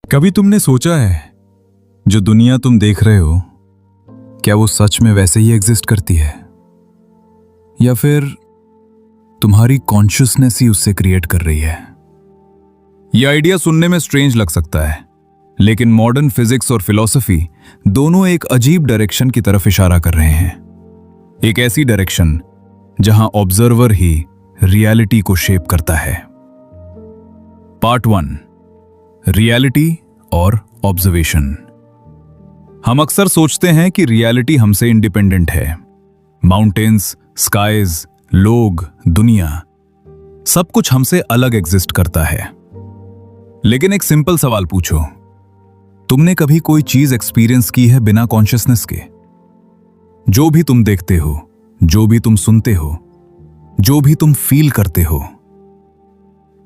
कभी तुमने सोचा है जो दुनिया तुम देख रहे हो क्या वो सच में वैसे ही एग्जिस्ट करती है, या फिर तुम्हारी कॉन्शियसनेस ही उससे क्रिएट कर रही है? यह आइडिया सुनने में स्ट्रेंज लग सकता है, लेकिन मॉडर्न फिजिक्स और फिलॉसफी दोनों एक अजीब डायरेक्शन की तरफ इशारा कर रहे हैं। एक ऐसी डायरेक्शन जहां ऑब्जर्वर ही रियलिटी को शेप करता है। पार्ट 1, रियलिटी और ऑब्जर्वेशन। हम अक्सर सोचते हैं कि रियलिटी हमसे इंडिपेंडेंट है। माउंटेन्स, स्काइज, लोग, दुनिया, सब कुछ हमसे अलग एग्जिस्ट करता है। लेकिन एक सिंपल सवाल पूछो, तुमने कभी कोई चीज एक्सपीरियंस की है बिना कॉन्शियसनेस के? जो भी तुम देखते हो, जो भी तुम सुनते हो, जो भी तुम फील करते हो,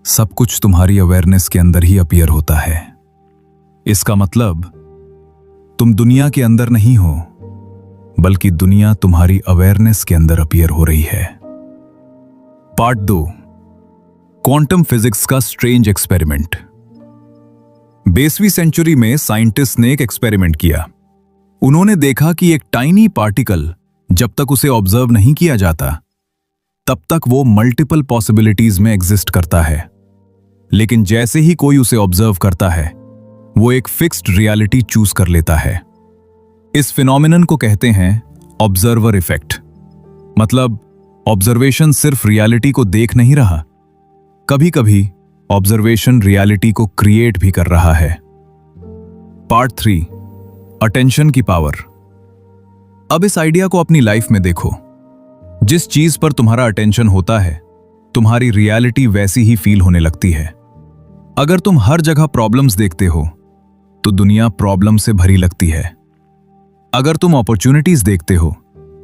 सब कुछ तुम्हारी अवेयरनेस के अंदर ही अपीयर होता है। इसका मतलब तुम दुनिया के अंदर नहीं हो, बल्कि दुनिया तुम्हारी अवेयरनेस के अंदर अपीयर हो रही है। पार्ट 2, क्वांटम फिजिक्स का स्ट्रेंज एक्सपेरिमेंट। 20वीं सेंचुरी में साइंटिस्ट ने एक एक्सपेरिमेंट किया। उन्होंने देखा कि एक टाइनी पार्टिकल जब तक उसे ऑब्जर्व नहीं किया जाता तब तक वो मल्टीपल पॉसिबिलिटीज में एग्जिस्ट करता है, लेकिन जैसे ही कोई उसे ऑब्जर्व करता है वो एक फिक्स्ड रियलिटी चूज कर लेता है। इस फिनोमिनन को कहते हैं ऑब्जर्वर इफेक्ट। मतलब ऑब्जर्वेशन सिर्फ रियलिटी को देख नहीं रहा, कभी कभी ऑब्जर्वेशन रियलिटी को क्रिएट भी कर रहा है। पार्ट 3, अटेंशन की पावर। अब इस आइडिया को अपनी लाइफ में देखो। जिस चीज पर तुम्हारा अटेंशन होता है, तुम्हारी रियलिटी वैसी ही फील होने लगती है। अगर तुम हर जगह प्रॉब्लम्स देखते हो तो दुनिया प्रॉब्लम से भरी लगती है। अगर तुम अपॉर्चुनिटीज देखते हो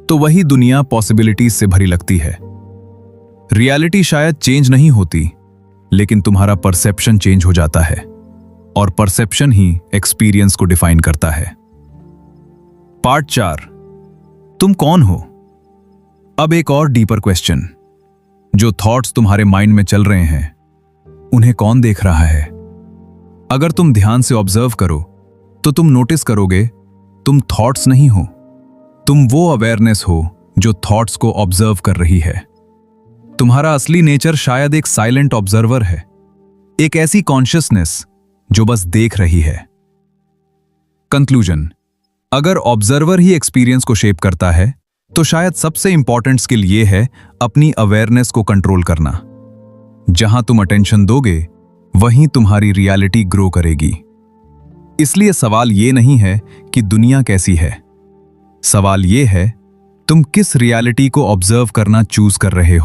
तो वही दुनिया पॉसिबिलिटीज से भरी लगती है। रियलिटी शायद चेंज नहीं होती, लेकिन तुम्हारा परसेप्शन चेंज हो जाता है, और परसेप्शन ही एक्सपीरियंस को डिफाइन करता है। पार्ट 4, तुम कौन हो? अब एक और डीपर क्वेश्चन, जो थॉट्स तुम्हारे माइंड में चल रहे हैं उन्हें कौन देख रहा है? अगर तुम ध्यान से ऑब्जर्व करो तो तुम नोटिस करोगे तुम थॉट्स नहीं हो, तुम वो अवेयरनेस हो जो थॉट्स को ऑब्जर्व कर रही है। तुम्हारा असली नेचर शायद एक साइलेंट ऑब्जर्वर है, एक ऐसी कॉन्शियसनेस जो बस देख रही है। कंक्लूजन, अगर ऑब्जर्वर ही एक्सपीरियंस को शेप करता है तो शायद सबसे इंपॉर्टेंट स्किल यह है अपनी अवेयरनेस को कंट्रोल करना। जहां तुम अटेंशन दोगे वहीं तुम्हारी रियलिटी ग्रो करेगी। इसलिए सवाल यह नहीं है कि दुनिया कैसी है, सवाल यह है तुम किस रियलिटी को ऑब्जर्व करना चूज कर रहे हो।